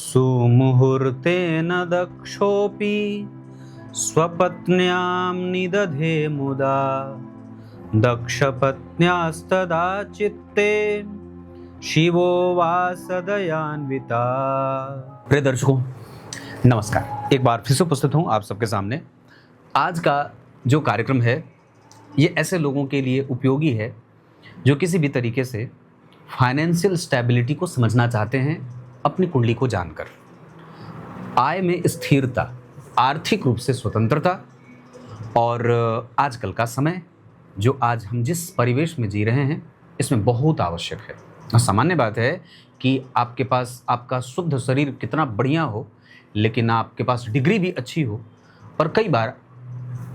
सुमुहूर्तेन दक्षोऽपि स्वपत्न्यां निदधे मुदा दक्षपत्न्यास्तदा चित्ते शिवो वासदयान्विता। प्रिय दर्शकों नमस्कार, एक बार फिर से उपस्थित हूँ आप सबके सामने। आज का जो कार्यक्रम है ये ऐसे लोगों के लिए उपयोगी है जो किसी भी तरीके से फाइनेंशियल स्टेबिलिटी को समझना चाहते हैं अपनी कुंडली को जानकर। आय में स्थिरता, आर्थिक रूप से स्वतंत्रता और आजकल का समय जो आज हम जिस परिवेश में जी रहे हैं इसमें बहुत आवश्यक है। सामान्य बात है कि आपके पास आपका शुद्ध शरीर कितना बढ़िया हो, लेकिन आपके पास डिग्री भी अच्छी हो। और कई बार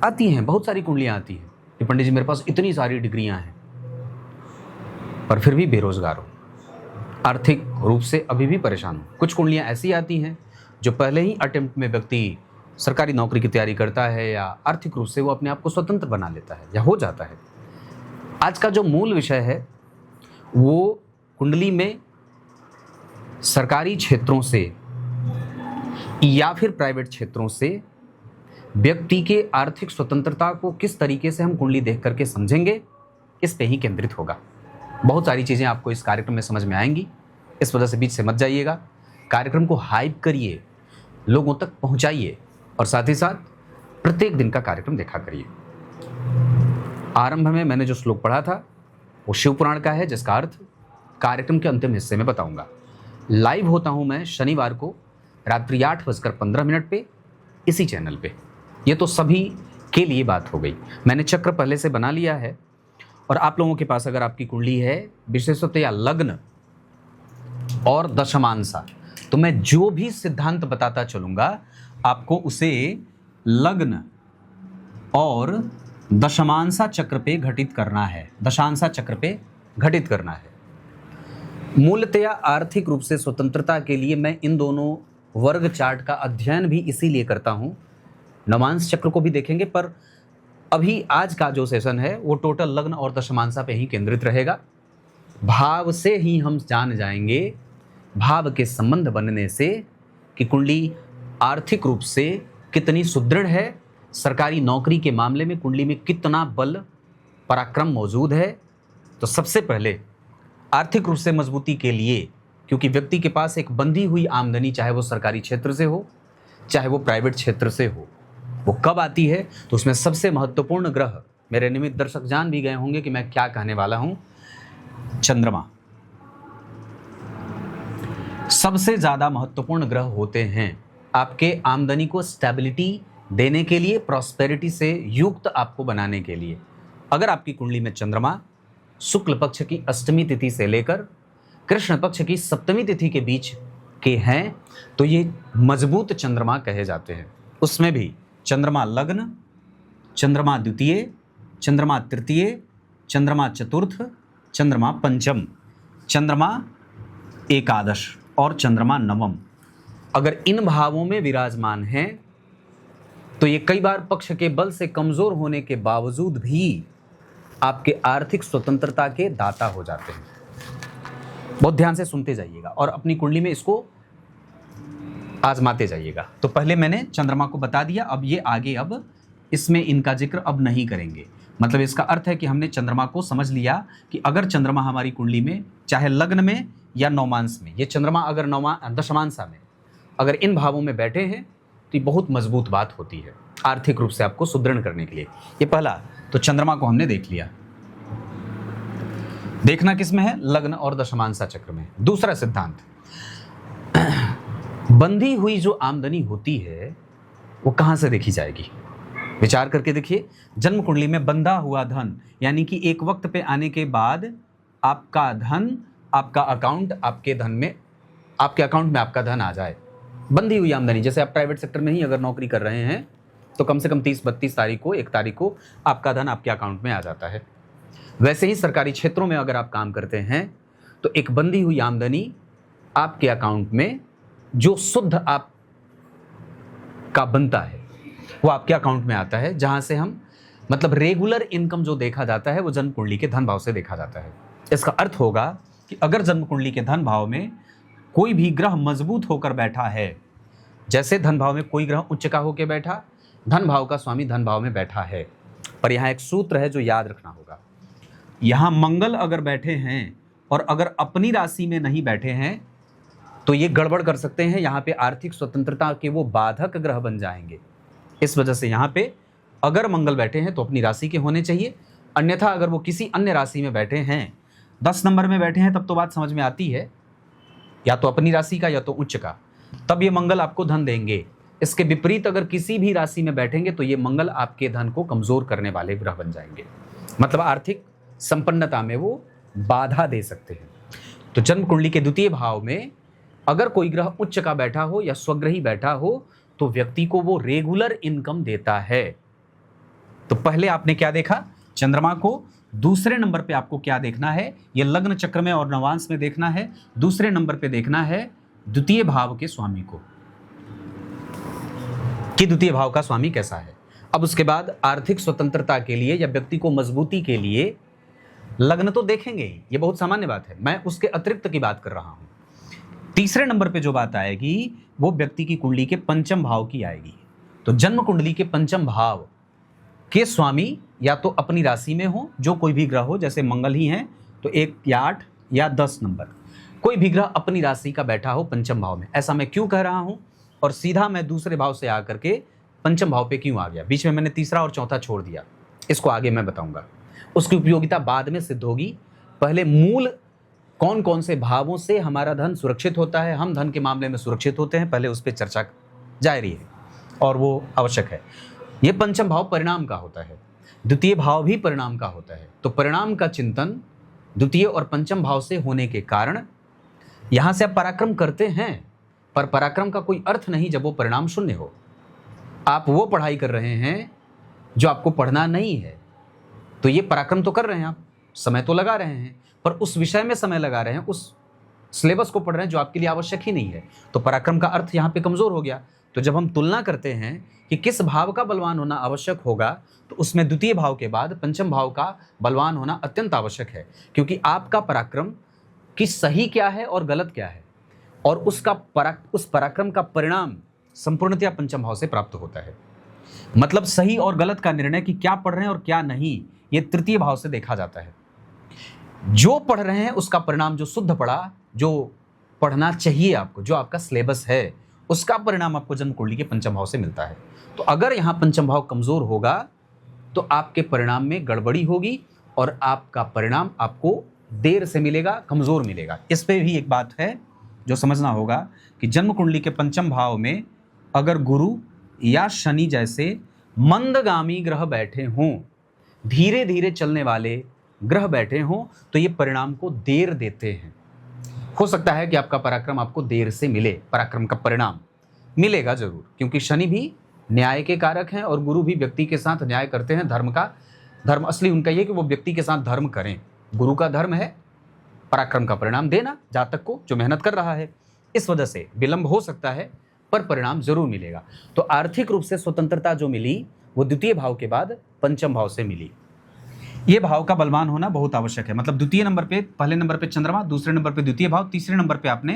आती हैं, बहुत सारी कुंडलियाँ आती हैं कि पंडित जी मेरे पास इतनी सारी डिग्रियाँ हैं पर फिर भी बेरोजगार हो, आर्थिक रूप से अभी भी परेशान हो। कुछ कुंडलियाँ ऐसी आती हैं जो पहले ही अटेम्प्ट में व्यक्ति सरकारी नौकरी की तैयारी करता है या आर्थिक रूप से वो अपने आप को स्वतंत्र बना लेता है या हो जाता है। आज का जो मूल विषय है वो कुंडली में सरकारी क्षेत्रों से या फिर प्राइवेट क्षेत्रों से व्यक्ति के आर्थिक स्वतंत्रता को किस तरीके से हम कुंडली देख करके समझेंगे, इस पे ही केंद्रित होगा। बहुत सारी चीज़ें आपको इस कार्यक्रम में समझ में आएंगी, इस वजह से बीच से मत जाइएगा। कार्यक्रम को हाइप करिए, लोगों तक पहुंचाइए और साथ ही साथ प्रत्येक दिन का कार्यक्रम देखा करिए। आरंभ में मैंने जो श्लोक पढ़ा था वो शिव पुराण का है, जिसका अर्थ कार्यक्रम के अंतिम हिस्से में बताऊंगा। लाइव होता हूं मैं शनिवार को रात्रि 8:15 पे इसी चैनल पे। ये तो सभी के लिए बात हो गई। मैंने चक्र पहले से बना लिया है और आप लोगों के पास अगर आपकी कुंडली है विशेषतया लग्न और दशमांशा, तो मैं जो भी सिद्धांत बताता चलूंगा आपको उसे लग्न और दशमांशा चक्र पे घटित करना है, दशांशा चक्र पे घटित करना है। मूलतया आर्थिक रूप से स्वतंत्रता के लिए मैं इन दोनों वर्ग चार्ट का अध्ययन भी इसीलिए करता हूं। नवांश चक्र को भी देखेंगे, पर अभी आज का जो सेशन है वो टोटल लग्न और दशमांशा पे ही केंद्रित रहेगा। भाव से ही हम जान जाएंगे, भाव के संबंध बनने से, कि कुंडली आर्थिक रूप से कितनी सुदृढ़ है, सरकारी नौकरी के मामले में कुंडली में कितना बल पराक्रम मौजूद है। तो सबसे पहले आर्थिक रूप से मजबूती के लिए, क्योंकि व्यक्ति के पास एक बंधी हुई आमदनी, चाहे वो सरकारी क्षेत्र से हो चाहे वो प्राइवेट क्षेत्र से हो, वो कब आती है, तो उसमें सबसे महत्वपूर्ण ग्रह, मेरे नियमित दर्शक जान भी गए होंगे कि मैं क्या कहने वाला हूं, चंद्रमा सबसे ज्यादा महत्वपूर्ण ग्रह होते हैं आपके आमदनी को स्टेबिलिटी देने के लिए, प्रॉस्पेरिटी से युक्त आपको बनाने के लिए। अगर आपकी कुंडली में चंद्रमा शुक्ल पक्ष की अष्टमी तिथि से लेकर कृष्ण पक्ष की सप्तमी तिथि के बीच के हैं तो ये मजबूत चंद्रमा कहे जाते हैं। उसमें भी चंद्रमा लग्न, चंद्रमा द्वितीय, चंद्रमा तृतीय, चंद्रमा चतुर्थ, चंद्रमा पंचम, चंद्रमा एकादश और चंद्रमा नवम अगर इन भावों में विराजमान हैं तो ये कई बार पक्ष के बल से कमजोर होने के बावजूद भी आपके आर्थिक स्वतंत्रता के दाता हो जाते हैं। बहुत ध्यान से सुनते जाइएगा और अपनी कुंडली में इसको आजमाते जाइएगा। तो पहले मैंने चंद्रमा को बता दिया, अब ये आगे अब इसमें इनका जिक्र अब नहीं करेंगे। मतलब इसका अर्थ है कि हमने चंद्रमा को समझ लिया कि अगर चंद्रमा हमारी कुंडली में चाहे लग्न में या नौमांश में, ये चंद्रमा अगर दशमांशा में अगर इन भावों में बैठे हैं तो ये बहुत मजबूत बात होती है आर्थिक रूप से आपको सुदृढ़ करने के लिए। ये पहला, तो चंद्रमा को हमने देख लिया। देखना किस में है, लग्न और दशमांशा चक्र में। दूसरा सिद्धांत, बंधी हुई जो आमदनी होती है वो कहां से देखी जाएगी, विचार करके देखिए। जन्म कुंडली में बंधा हुआ धन, यानी कि एक वक्त पे आने के बाद आपका धन, आपका अकाउंट, आपके अकाउंट में आपका धन आ जाए। बंधी हुई आमदनी, जैसे आप प्राइवेट सेक्टर में ही अगर नौकरी कर रहे हैं तो कम से कम 30-32 तारीख को, 1 तारीख को आपका धन आपके अकाउंट में आ जाता है। वैसे ही सरकारी क्षेत्रों में अगर आप काम करते हैं तो एक बंधी हुई आमदनी आपके अकाउंट में जो शुद्ध आप का बनता है वो आपके अकाउंट में आता है, जहां से हम मतलब रेगुलर इनकम जो देखा जाता है वो जन्म कुंडली के धन भाव से देखा जाता है। इसका अर्थ होगा कि अगर जन्म कुंडली के धन भाव में कोई भी ग्रह मजबूत होकर बैठा है, जैसे धन भाव में कोई ग्रह उच्च का होकर बैठा, धन भाव का स्वामी धन भाव में बैठा है। पर यहाँ एक सूत्र है जो याद रखना होगा, यहाँ मंगल अगर बैठे हैं और अगर अपनी राशि में नहीं बैठे हैं तो ये गड़बड़ कर सकते हैं, यहाँ पे आर्थिक स्वतंत्रता के वो बाधक ग्रह बन जाएंगे। इस वजह से यहाँ पे अगर मंगल बैठे हैं तो अपनी राशि के होने चाहिए, अन्यथा अगर वो किसी अन्य राशि में बैठे हैं, 10 नंबर में बैठे हैं, तब तो बात समझ में आती है, या तो अपनी राशि का या तो उच्च का, तब ये मंगल आपको धन देंगे। इसके विपरीत अगर किसी भी राशि में बैठेंगे तो ये मंगल आपके धन को कमजोर करने वाले ग्रह बन जाएंगे, मतलब आर्थिक संपन्नता में वो बाधा दे सकते हैं। तो जन्म कुंडली के द्वितीय भाव में अगर कोई ग्रह उच्च का बैठा हो या स्वग्रही बैठा हो तो व्यक्ति को वो रेगुलर इनकम देता है। तो पहले आपने क्या देखा, चंद्रमा को। दूसरे नंबर पे आपको क्या देखना है, ये लग्न चक्र में और नवांश में देखना है। दूसरे नंबर पे देखना है द्वितीय भाव के स्वामी को, कि द्वितीय भाव का स्वामी कैसा है। अब उसके बाद आर्थिक स्वतंत्रता के लिए या व्यक्ति को मजबूती के लिए लग्न तो देखेंगे ही, ये बहुत सामान्य बात है, मैं उसके अतिरिक्त की बात कर रहा हूं। तीसरे नंबर पे जो बात आएगी वो व्यक्ति की कुंडली के पंचम भाव की आएगी। तो जन्म कुंडली के पंचम भाव के स्वामी या तो अपनी राशि में हो, जो कोई भी ग्रह हो, जैसे मंगल ही हैं तो 1 या 8 या 10 नंबर, कोई भी ग्रह अपनी राशि का बैठा हो पंचम भाव में। ऐसा मैं क्यों कह रहा हूं और सीधा मैं दूसरे भाव से आकर के पंचम भाव पे क्यों आ गया, बीच में मैंने तीसरा और चौथा छोड़ दिया, इसको आगे मैं बताऊंगा, उसकी उपयोगिता बाद में सिद्ध होगी। पहले मूल कौन कौन से भावों से हमारा धन सुरक्षित होता है, हम धन के मामले में सुरक्षित होते हैं, पहले उस पर चर्चा जारी है और वो आवश्यक है। ये पंचम भाव परिणाम का होता है, द्वितीय भाव भी परिणाम का होता है। तो परिणाम का चिंतन द्वितीय और पंचम भाव से होने के कारण यहां से आप पराक्रम करते हैं, पर पराक्रम का कोई अर्थ नहीं जब वो परिणाम शून्य हो। आप वो पढ़ाई कर रहे हैं जो आपको पढ़ना नहीं है, तो ये पराक्रम तो कर रहे हैं, आप समय तो लगा रहे हैं, पर उस विषय में समय लगा रहे हैं, उस सिलेबस को पढ़ रहे हैं जो आपके लिए आवश्यक ही नहीं है। तो पराक्रम का अर्थ यहाँ पे कमजोर हो गया। तो जब हम तुलना करते हैं कि किस भाव का बलवान होना आवश्यक होगा, तो उसमें द्वितीय भाव के बाद पंचम भाव का बलवान होना अत्यंत आवश्यक है, क्योंकि आपका पराक्रम कि सही क्या है और गलत क्या है, और उस पराक्रम का परिणाम संपूर्णतया पंचम भाव से प्राप्त होता है। मतलब सही और गलत का निर्णय कि क्या पढ़ रहे हैं और क्या नहीं, ये तृतीय भाव से देखा जाता है। जो पढ़ रहे हैं उसका परिणाम, जो शुद्ध पढ़ा, जो पढ़ना चाहिए आपको, जो आपका सिलेबस है, उसका परिणाम आपको जन्म कुंडली के पंचम भाव से मिलता है। तो अगर यहाँ पंचम भाव कमजोर होगा तो आपके परिणाम में गड़बड़ी होगी और आपका परिणाम आपको देर से मिलेगा, कमजोर मिलेगा। इस पे भी एक बात है जो समझना होगा कि जन्म कुंडली के पंचम भाव में अगर गुरु या शनि जैसे मंदगामी ग्रह बैठे हों, धीरे धीरे चलने वाले ग्रह बैठे हों, तो ये परिणाम को देर देते हैं। हो सकता है कि आपका पराक्रम आपको देर से मिले, पराक्रम का परिणाम मिलेगा जरूर, क्योंकि शनि भी न्याय के कारक हैं और गुरु भी व्यक्ति के साथ न्याय करते हैं। धर्म असली उनका ये कि वो व्यक्ति के साथ धर्म करें। गुरु का धर्म है पराक्रम का परिणाम देना जातक को जो मेहनत कर रहा है। इस वजह से विलंब हो सकता है पर परिणाम जरूर मिलेगा। तो आर्थिक रूप से स्वतंत्रता जो मिली वो द्वितीय भाव के बाद पंचम भाव से मिली। ये भाव का बलवान होना बहुत आवश्यक है। मतलब द्वितीय नंबर पे, पहले नंबर पे चंद्रमा, दूसरे नंबर पे द्वितीय भाव, तीसरे नंबर पे आपने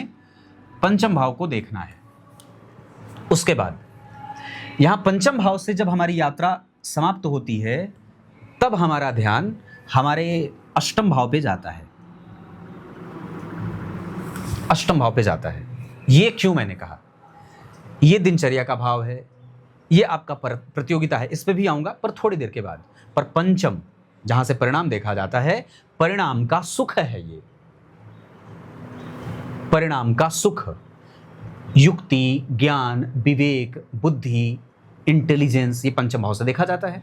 पंचम भाव को देखना है। उसके बाद यहां पंचम भाव से जब हमारी यात्रा समाप्त होती है तब हमारा ध्यान हमारे अष्टम भाव पे जाता है। अष्टम भाव पे जाता है। ये क्यों मैंने कहा, ये दिनचर्या का भाव है, ये आपका प्रतियोगिता है, इस पे भी आऊंगा पर थोड़ी देर के बाद। पर पंचम जहां से परिणाम देखा जाता है, परिणाम का सुख है, ये परिणाम का सुख, युक्ति, ज्ञान, विवेक, बुद्धि, इंटेलिजेंस, ये पंचम भाव से देखा जाता है।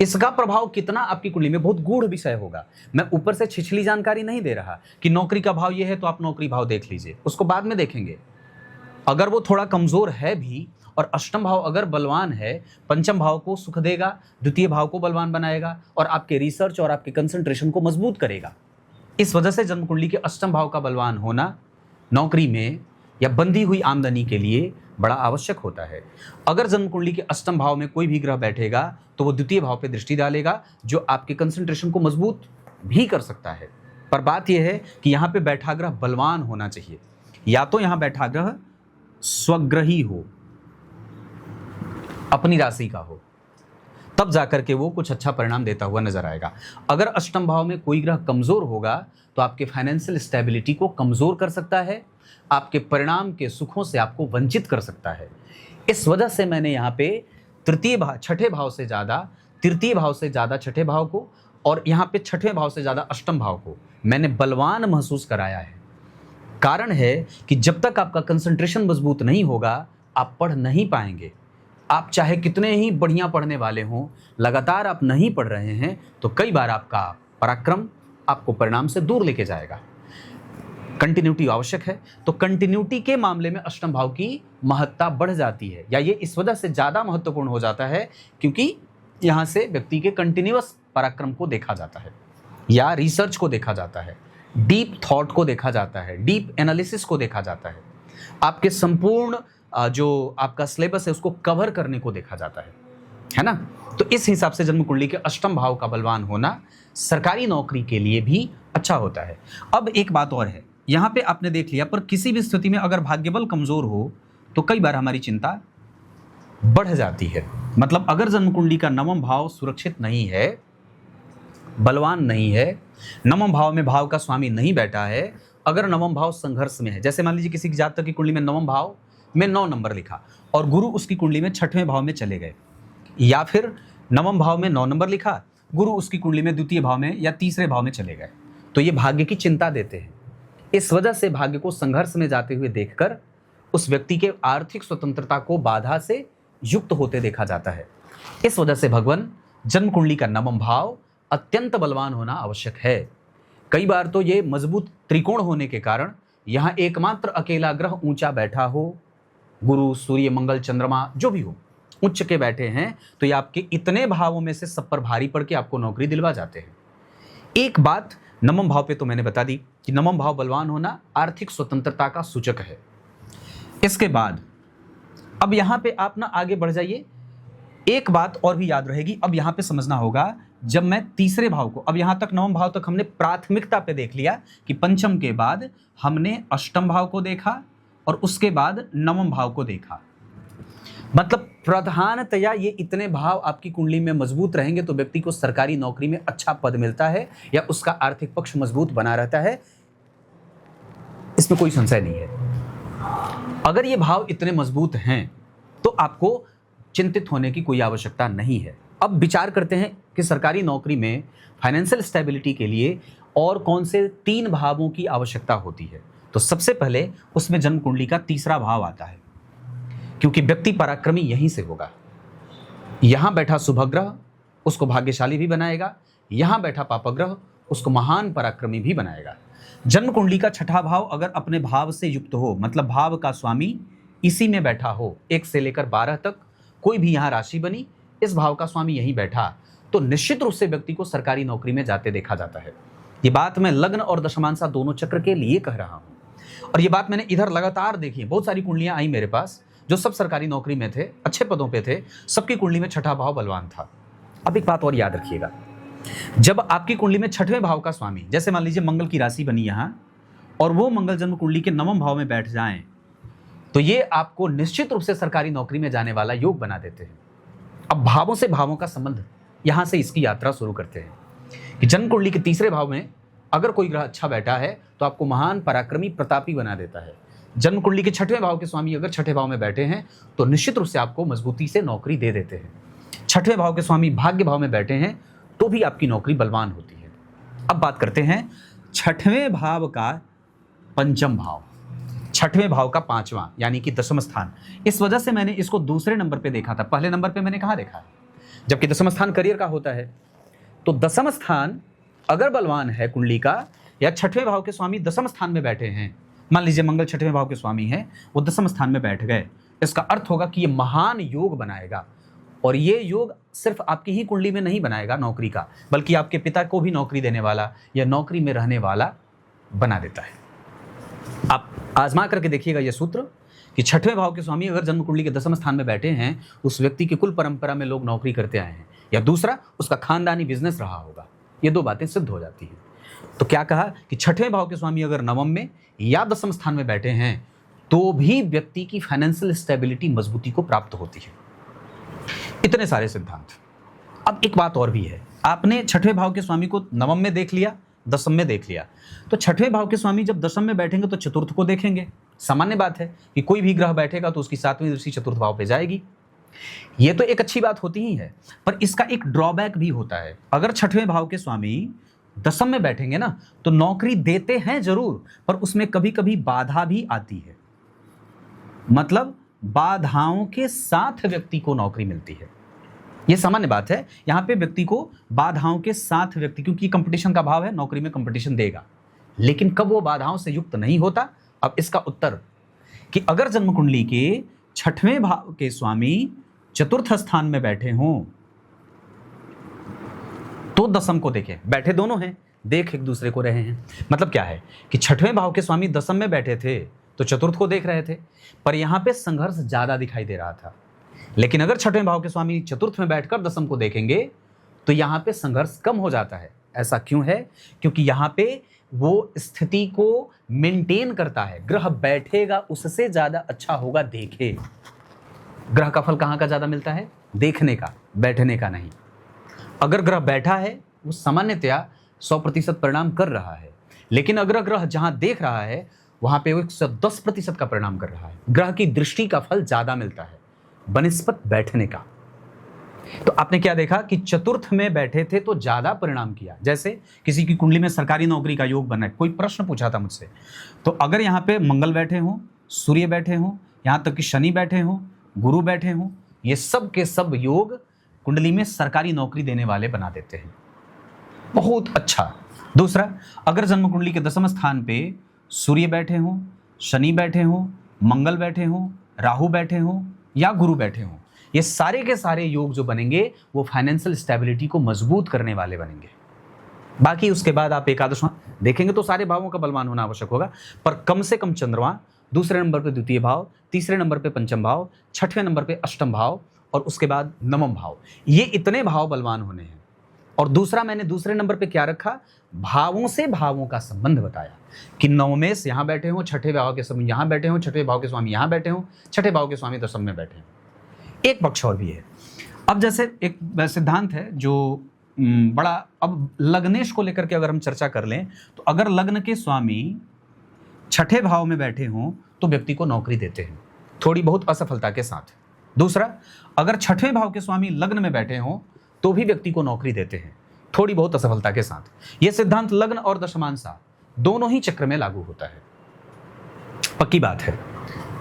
इसका प्रभाव कितना आपकी कुंडली में बहुत गूढ़ विषय होगा। मैं ऊपर से छिछली जानकारी नहीं दे रहा कि नौकरी का भाव ये है तो आप नौकरी भाव देख लीजिए, उसको बाद में देखेंगे। अगर वो थोड़ा कमजोर है भी और अष्टम भाव अगर बलवान है, पंचम भाव को सुख देगा, द्वितीय भाव को बलवान बनाएगा और आपके रिसर्च और आपके कंसंट्रेशन को मजबूत करेगा। इस वजह से जन्म कुंडली के अष्टम भाव का बलवान होना नौकरी में या बंधी हुई आमदनी के लिए बड़ा आवश्यक होता है। अगर जन्म कुंडली के अष्टम भाव में कोई भी ग्रह बैठेगा तो वो द्वितीय भाव पे दृष्टि डालेगा, जो आपके कंसंट्रेशन को मजबूत भी कर सकता है। पर बात यह है कि यहाँ पे बैठा ग्रह बलवान होना चाहिए। या तो यहां बैठा ग्रह स्वग्रही हो, अपनी राशि का हो, तब जाकर के वो कुछ अच्छा परिणाम देता हुआ नजर आएगा। अगर अष्टम भाव में कोई ग्रह कमजोर होगा तो आपके फाइनेंशियल स्टेबिलिटी को कमजोर कर सकता है, आपके परिणाम के सुखों से आपको वंचित कर सकता है। इस वजह से मैंने यहाँ पे छठे भाव से ज्यादा तृतीय भाव से ज्यादा छठे भाव को और यहाँ पे छठवें भाव से ज्यादा अष्टम भाव को मैंने बलवान महसूस कराया है। कारण है कि जब तक आपका कंसंट्रेशन मजबूत नहीं होगा आप पढ़ नहीं पाएंगे। आप चाहे कितने ही बढ़िया पढ़ने वाले हों, लगातार आप नहीं पढ़ रहे हैं तो कई बार आपका पराक्रम आपको परिणाम से दूर लेके जाएगा। कंटिन्यूटी आवश्यक है, तो कंटिन्यूटी के मामले में अष्टम भाव की महत्ता बढ़ जाती है, या ये इस वजह से ज़्यादा महत्वपूर्ण हो जाता है क्योंकि यहाँ से व्यक्ति के कंटिन्यूअस पराक्रम को देखा जाता है, या रिसर्च को देखा जाता है, डीप थॉट को देखा जाता है, डीप एनालिसिस को देखा जाता है, आपके संपूर्ण जो आपका सिलेबस है उसको कवर करने को देखा जाता है ना। तो इस हिसाब से जन्म कुंडली के अष्टम भाव का बलवान होना सरकारी नौकरी के लिए भी अच्छा होता है। अब एक बात और है, यहाँ पे आपने देख लिया, पर किसी भी स्थिति में अगर भाग्यबल कमजोर हो तो कई बार हमारी चिंता बढ़ जाती है। मतलब अगर जन्म कुंडली का नवम भाव सुरक्षित नहीं है, बलवान नहीं है, नवम भाव में भाव का स्वामी नहीं बैठा है, अगर नवम भाव संघर्ष में है, जैसे मान लीजिए किसी की जातक की कुंडली में नवम भाव में 9 नंबर लिखा और गुरु उसकी कुंडली में छठवें भाव में चले गए, या फिर नवम भाव में 9 नंबर लिखा, गुरु उसकी कुंडली में द्वितीय भाव में या तीसरे भाव में चले गए, तो ये भाग्य की चिंता देते हैं। इस वजह से भाग्य को संघर्ष में जाते हुए देखकर उस व्यक्ति के आर्थिक स्वतंत्रता को बाधा से युक्त होते देखा जाता है। इस वजह से भगवान जन्म कुंडली का नवम भाव अत्यंत बलवान होना आवश्यक है। कई बार तो ये मजबूत त्रिकोण होने के कारण यहाँ एकमात्र अकेला ग्रह ऊंचा बैठा हो, गुरु सूर्य मंगल चंद्रमा जो भी हो उच्च के बैठे हैं, तो ये आपके इतने भावों में से सब पर भारी पड़ के आपको नौकरी दिलवा जाते हैं। एक बात नवम भाव पे तो मैंने बता दी कि नवम भाव बलवान होना आर्थिक स्वतंत्रता का सूचक है। इसके बाद अब यहाँ पे आप ना आगे बढ़ जाइए, एक बात और भी याद रहेगी। अब यहाँ पे समझना होगा, जब मैं तीसरे भाव को, अब यहाँ तक नवम भाव तक हमने प्राथमिकता पे देख लिया कि पंचम के बाद हमने अष्टम भाव को देखा और उसके बाद नवम भाव को देखा। मतलब प्रधानतया ये इतने भाव आपकी कुंडली में मजबूत रहेंगे तो व्यक्ति को सरकारी नौकरी में अच्छा पद मिलता है या उसका आर्थिक पक्ष मजबूत बना रहता है, इसमें कोई संशय नहीं है। अगर ये भाव इतने मजबूत हैं तो आपको चिंतित होने की कोई आवश्यकता नहीं है। अब विचार करते हैं कि सरकारी नौकरी में फाइनेंशियल स्टेबिलिटी के लिए और कौन से 3 भावों की आवश्यकता होती है। तो सबसे पहले उसमें जन्म कुंडली का तीसरा भाव आता है, क्योंकि व्यक्ति पराक्रमी यहीं से होगा। यहां बैठा शुभ ग्रह उसको भाग्यशाली भी बनाएगा, यहां बैठा पापग्रह उसको महान पराक्रमी भी बनाएगा। जन्म कुंडली का छठा भाव अगर अपने भाव से युक्त हो, मतलब भाव का स्वामी इसी में बैठा हो, 1 से लेकर 12 तक कोई भी यहाँ राशि बनी, इस भाव का स्वामी यहीं बैठा, तो निश्चित रूप से व्यक्ति को सरकारी नौकरी में जाते देखा जाता है। ये बात मैं लग्न और दशमांशा दोनों चक्र के लिए कह रहा हूं, और ये बात मैंने इधर लगातार देखी। बहुत सारी कुंडलियां आई मेरे पास जो सब सरकारी नौकरी में थे, अच्छे पदों पे थे, सबकी कुंडली में छठा भाव बलवान था। अब एक बात और याद रखिएगा, जब आपकी कुंडली में छठवें भाव का स्वामी, जैसे मान लीजिए मंगल की राशि बनी यहाँ और वो मंगल जन्म कुंडली के नवम भाव में बैठ जाएं, तो ये आपको निश्चित रूप से सरकारी नौकरी में जाने वाला योग बना देते हैं। अब भावों से भावों का संबंध, यहां से इसकी यात्रा शुरू करते हैं कि जन्म कुंडली के तीसरे भाव में अगर कोई ग्रह अच्छा बैठा है तो आपको महान पराक्रमी प्रतापी बना देता है। जन्म कुंडली के छठवें भाव के स्वामी अगर छठे भाव में बैठे हैं तो निश्चित रूप से आपको मजबूती से नौकरी दे देते हैं। छठवें भाव के स्वामी भाग्य भाव में बैठे हैं तो भी आपकी नौकरी बलवान होती है। अब बात करते हैं छठवें भाव का पंचम भाव, छठवें भाव का 5वां यानी कि दशम स्थान। इस वजह से मैंने इसको दूसरे नंबर पे देखा था, पहले नंबर पे मैंने कहाँ देखा है, जबकि दशम स्थान करियर का होता है। तो दशम स्थान अगर बलवान है कुंडली का, या छठवें भाव के स्वामी दशम स्थान में बैठे हैं, मान लीजिए मंगल छठवें भाव के स्वामी हैं, वो दशम स्थान में बैठ गए, इसका अर्थ होगा कि ये महान योग बनाएगा। और ये योग सिर्फ आपकी ही कुंडली में नहीं बनाएगा नौकरी का, बल्कि आपके पिता को भी नौकरी देने वाला या नौकरी में रहने वाला बना देता है। आप आजमा करके देखिएगा ये सूत्र कि छठवें भाव के स्वामी अगर जन्म कुंडली के दशम स्थान में बैठे हैं, उस व्यक्ति की कुल परंपरा में लोग नौकरी करते आए हैं, या दूसरा उसका खानदानी बिजनेस रहा होगा। ये 2 बातें सिद्ध हो जाती हैं। तो क्या कहा कि छठवें भाव के स्वामी अगर नवम में या दसम स्थान में बैठे हैं तो भी व्यक्ति की फाइनेंशियल स्टेबिलिटी, मजबूती को प्राप्त होती है। इतने सारे सिद्धांत। अब एक बात और भी है, आपने छठवें भाव के स्वामी को नवम में देख लिया, दसम में देख लिया, तो छठवें भाव के स्वामी जब दसम में बैठेंगे तो चतुर्थ को देखेंगे। सामान्य बात है कि कोई भी ग्रह बैठेगा तो उसकी सातवीं दृष्टि चतुर्थ भाव पे जाएगी। ये तो एक अच्छी बात होती ही है, पर इसका एक ड्रॉबैक भी होता है। अगर छठवें भाव के स्वामी दसम में बैठेंगे ना तो नौकरी देते हैं जरूर, पर उसमें कभी कभी बाधा भी आती है। मतलब बाधाओं के साथ व्यक्ति को नौकरी मिलती है। यह सामान्य बात है। यहां पे व्यक्ति को बाधाओं के साथ व्यक्ति, क्योंकि कंपटीशन का भाव है, नौकरी में कंपटीशन देगा, लेकिन कब वो बाधाओं से युक्त नहीं होता। अब इसका उत्तर कि अगर जन्म कुंडली के छठवें भाव के स्वामी चतुर्थ स्थान में बैठे हों तो दसम को देखें। बैठे दोनों हैं, देख एक दूसरे को रहे हैं। मतलब क्या है कि छठवें भाव के स्वामी दसम में बैठे थे तो चतुर्थ को देख रहे थे, पर यहां पे संघर्ष ज्यादा दिखाई दे रहा था। लेकिन अगर छठवें भाव के स्वामी चतुर्थ में बैठकर दसम को देखेंगे तो यहां पे संघर्ष कम हो जाता है। ऐसा क्यों है? क्योंकि यहां पे वो स्थिति को मेंटेन करता है। ग्रह बैठेगा उससे ज्यादा अच्छा होगा देखे। ग्रह का फल कहां का ज्यादा मिलता है? देखने का, बैठने का नहीं। अगर ग्रह बैठा है वो सामान्यतया 100% परिणाम कर रहा है, लेकिन अगर ग्रह जहां देख रहा है वहां पे वो 110% का परिणाम कर रहा है। ग्रह की दृष्टि का फल ज्यादा मिलता है बनिस्पत बैठने का। तो आपने क्या देखा कि चतुर्थ में बैठे थे तो ज्यादा परिणाम किया। जैसे किसी की कुंडली में सरकारी नौकरी का योग बना है, कोई प्रश्न पूछा था मुझसे, तो अगर यहाँ पे मंगल बैठे हों, सूर्य बैठे हों, यहाँ तक कि शनि बैठे हों, गुरु बैठे हों, ये सब के सब योग कुंडली में सरकारी नौकरी देने वाले बना देते हैं। बहुत अच्छा। दूसरा, अगर जन्म कुंडली के दसम स्थान पे सूर्य बैठे हों, शनि बैठे हों, मंगल बैठे हों, राहु बैठे हों या गुरु बैठे हों, ये सारे के सारे योग जो बनेंगे वो फाइनेंशियल स्टेबिलिटी को मजबूत करने वाले बनेंगे। बाकी उसके बाद आप एकादशवां देखेंगे तो सारे भावों का बलवान होना आवश्यक होगा, पर कम से कम चंद्रमा, दूसरे नंबर पे द्वितीय भाव, तीसरे नंबर पे पंचम भाव, छठवें नंबर पे अष्टम भाव और उसके बाद नवम भाव, ये इतने भाव बलवान होने हैं। और दूसरा, मैंने दूसरे नंबर पे क्या रखा? भावों से भावों का संबंध बताया कि नवमेश यहाँ बैठे हों, छठे भाव के स्वामी यहाँ बैठे हों, छठे भाव के स्वामी यहाँ बैठे हों, छठे भाव के स्वामी दसम में बैठे हों। एक पक्ष और भी है। अब जैसे एक सिद्धांत है जो बड़ा, अब लग्नेश को लेकर के अगर हम चर्चा कर लें तो अगर लग्न के स्वामी छठे भाव में बैठे हों तो व्यक्ति को नौकरी देते हैं, थोड़ी बहुत असफलता के साथ। दूसरा, अगर छठवें भाव के स्वामी लग्न में बैठे हों तो भी व्यक्ति को नौकरी देते हैं, थोड़ी बहुत असफलता के साथ। यह सिद्धांत लग्न और दशमांशा दोनों ही चक्र में लागू होता है, पक्की बात है।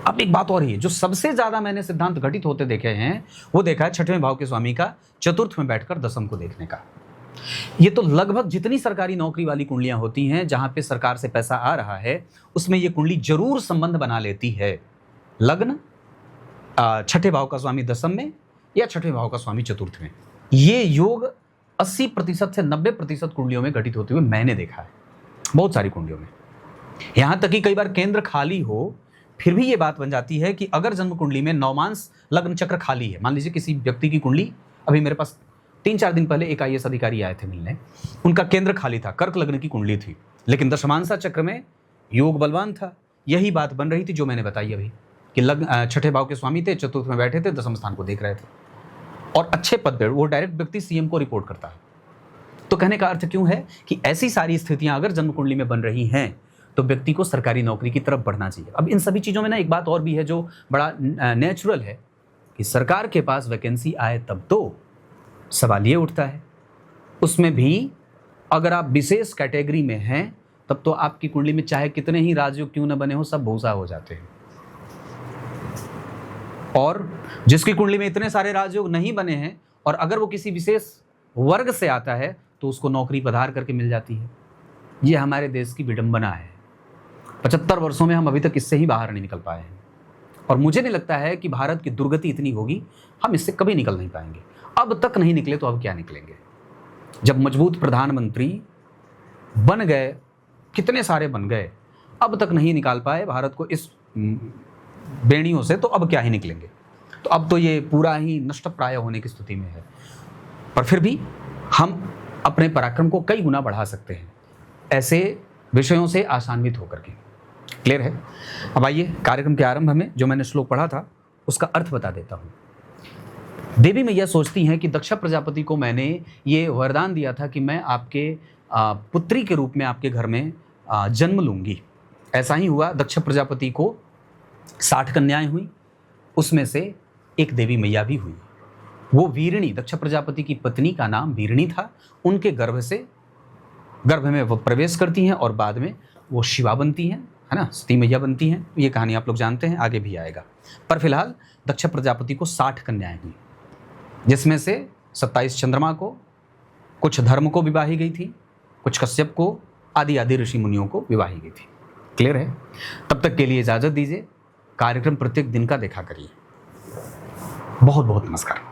अब एक बात और ही है, जो सबसे ज्यादा मैंने सिद्धांत घटित होते देखे हैं वो देखा है छठवें भाव के स्वामी का चतुर्थ में बैठकर दसम को देखने का। ये तो लगभग जितनी सरकारी नौकरी वाली कुंडलियां होती हैं जहां पे सरकार से पैसा आ रहा है उसमें ये कुंडली जरूर संबंध बना लेती है। लग्न छठे भाव का स्वामी दसम में या छठे भाव का स्वामी चतुर्थ में। ये योग 80% से 90% कुंडलियों में घटित होते हुए मैंने देखा है, बहुत सारी कुंडलियों में। यहां तक कि कई बार केंद्र खाली हो फिर भी ये बात बन जाती है कि अगर जन्म कुंडली में नौमांश लग्न चक्र खाली है, मान लीजिए किसी व्यक्ति की कुंडली, अभी मेरे पास 3-4 दिन पहले एक IAS अधिकारी आए थे मिलने, उनका केंद्र खाली था, कर्क लग्न की कुंडली थी, लेकिन दशमांशा चक्र में योग बलवान था। यही बात बन रही थी जो मैंने बताई अभी कि लग्न छठे भाव के स्वामी थे, चतुर्थ में बैठे थे, दसम स्थान को देख रहे थे और अच्छे पद पर, वो डायरेक्ट व्यक्ति CM को रिपोर्ट करता है। तो कहने का अर्थ क्यों है कि ऐसी सारी स्थितियां अगर जन्म कुंडली में बन रही हैं तो व्यक्ति को सरकारी नौकरी की तरफ बढ़ना चाहिए। अब इन सभी चीज़ों में ना एक बात और भी है जो बड़ा नेचुरल है कि सरकार के पास वैकेंसी आए तब तो सवाल ये उठता है, उसमें भी अगर आप विशेष कैटेगरी में हैं तब तो आपकी कुंडली में चाहे कितने ही राजयोग क्यों न बने हो सब भूसा हो जाते हैं। और जिसकी कुंडली में इतने सारे राजयोग नहीं बने हैं और अगर वो किसी विशेष वर्ग से आता है तो उसको नौकरी पधार करके मिल जाती है। ये हमारे देश की विडंबना है। 75 वर्षों में हम अभी तक इससे ही बाहर नहीं निकल पाए हैं और मुझे नहीं लगता है कि भारत की दुर्गति इतनी होगी, हम इससे कभी निकल नहीं पाएंगे। अब तक नहीं निकले तो अब क्या निकलेंगे। जब मजबूत प्रधानमंत्री बन गए, कितने सारे बन गए, अब तक नहीं निकाल पाए भारत को इस बेड़ियों से, तो अब क्या ही निकलेंगे। तो अब तो ये पूरा ही नष्ट प्राय होने की स्थिति में है, पर फिर भी हम अपने पराक्रम को कई गुना बढ़ा सकते हैं। ऐसे विषयों से आसान्वित होकर के। क्लियर है? अब आइए कार्यक्रम के आरंभ में जो मैंने श्लोक पढ़ा था उसका अर्थ बता देता हूं। देवी मैया सोचती हैं कि दक्ष प्रजापति को मैंने ये वरदान दिया था कि मैं आपके पुत्री के रूप में आपके घर में जन्म लूंगी। ऐसा ही हुआ। दक्ष प्रजापति को 60 कन्याएं हुई, उसमें से एक देवी मैया भी हुई। वो वीरणी, दक्ष प्रजापति की पत्नी का नाम वीरणी था। उनके गर्भ में वो प्रवेश करती हैं और बाद में वो शिवा बनती हैं, है ना, सती मैया बनती हैं। ये कहानी आप लोग जानते हैं, आगे भी आएगा। पर फिलहाल दक्ष प्रजापति को 60 कन्याएं हुई, जिसमें से 27 चंद्रमा को, कुछ धर्म को विवाही गई थी, कुछ कश्यप को, आदि आदि ऋषि मुनियों को विवाही गई थी। क्लियर है? तब तक के लिए इजाजत दीजिए। कार्यक्रम प्रत्येक दिन का देखा करिए। बहुत बहुत नमस्कार।